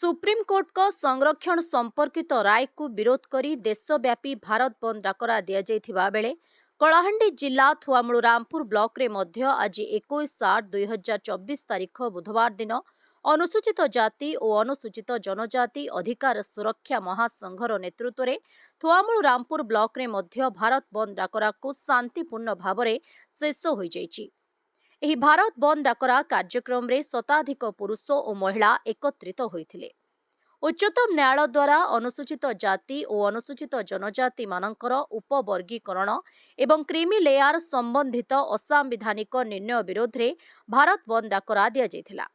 Supreme court को संरक्षण संपर्कित राय को विरोध करी देशव्यापी भारत बंद डाकरा दिया बेले कलाहांडी जिला थुआमूल रामपुर ब्लॉक रे मध्य आज 21/8/2024 तारीख बुधवार दिन अनुसूचित जाति और अनुसूचित जनजाति अधिकार सुरक्षा महासंघर नेतृत्व में थुआमूल रामपुर ब्लॉक रे मध्य भारत बंद डाकरा को शांतिपूर्ण भाव में शेष हो जाइछि। ଏହି ଭାରତ ବନ୍ଦ ଡାକରା କାର୍ଯ୍ୟକ୍ରମରେ ଶତାଧିକ ପୁରୁଷ ଓ ମହିଳା ଏକତ୍ରିତ ହୋଇଥିଲେ। ଉଚ୍ଚତମ ନ୍ୟାୟାଳୟ ଦ୍ୱାରା ଅନୁସୂଚିତ ଜାତି ଓ ଅନୁସୂଚିତ ଜନଜାତିମାନଙ୍କର ଉପବର୍ଗୀକରଣ ଏବଂ କ୍ରିମି ଲେୟାର ସମ୍ବନ୍ଧିତ ଅସାମ୍ବିଧାନିକ ନିର୍ଣ୍ଣୟ ବିରୋଧରେ ଭାରତ ବନ୍ଦ ଡାକରା ଦିଆଯାଇଥିଲା।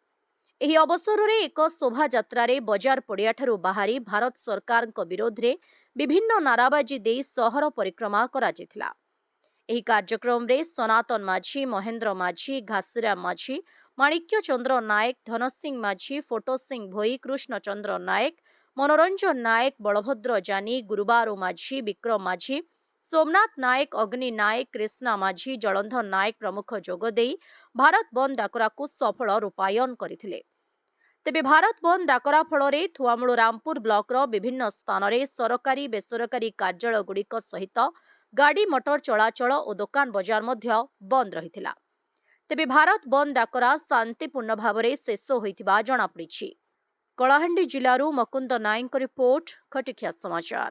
ଏହି ଅବସରରେ ଏକ ଶୋଭାଯାତ୍ରାରେ ବଜାର ପଡ଼ିଆଠାରୁ ବାହାରି ଭାରତ ସରକାରଙ୍କ ବିରୋଧରେ ବିଭିନ୍ନ ନାରାବାଜି ଦେଇ ସହର ପରିକ୍ରମା କରାଯାଇଥିଲା। ଏହି କାର୍ଯ୍ୟକ୍ରମରେ ସନାତନ ମାଝୀ, ମହେନ୍ଦ୍ର ମାଝୀ, ଘାସିରା ମାଝୀ, ମାଣିକ୍ୟ ଚନ୍ଦ୍ର ନାୟକ, ଧନସିଂ ମାଝୀ, ଫଟୋ ସିଂ ଭୋଇ, କୃଷ୍ଣଚନ୍ଦ୍ର ନାୟକ, ମନୋରଞ୍ଜନ ନାୟକ, ବଳଭଦ୍ର ଜାନି, ଗୁରୁବାରୁ ମାଝୀ, ବିକ୍ରମ ମାଝୀ, ସୋମନାଥ ନାୟକ, ଅଗ୍ନି ନାୟକ, କ୍ରିଷ୍ଣା ମାଝୀ, ଜଳନ୍ଧର ନାୟକ ପ୍ରମୁଖ ଯୋଗଦେଇ ଭାରତ ବନ୍ଦ ଡାକରାକୁ ସଫଳ ରୂପାୟନ କରିଥିଲେ। ତେବେ ଭାରତ ବନ୍ଦ ଡାକରା ଫଳରେ ଥୁଆମୂଳ ରାମପୁର ବ୍ଲକର ବିଭିନ୍ନ ସ୍ଥାନରେ ସରକାରୀ ବେସରକାରୀ କାର୍ଯ୍ୟାଳୟଗୁଡ଼ିକ ସହିତ ଗାଡ଼ି ମଟର ଚଳାଚଳ ଓ ଦୋକାନ ବଜାର ମଧ୍ୟ ବନ୍ଦ ରହିଥିଲା। ତେବେ ଭାରତ ବନ୍ଦ ଡାକରା ଶାନ୍ତିପୂର୍ଣ୍ଣ ଭାବରେ ଶେଷ ହୋଇଥିବା ଜଣାପଡ଼ିଛି। କଳାହାଣ୍ଡି ଜିଲ୍ଲାରୁ ମକୁନ୍ଦ ନାୟକଙ୍କ ରିପୋର୍ଟ, ଖଟିଖିଆ ସମାଚାର।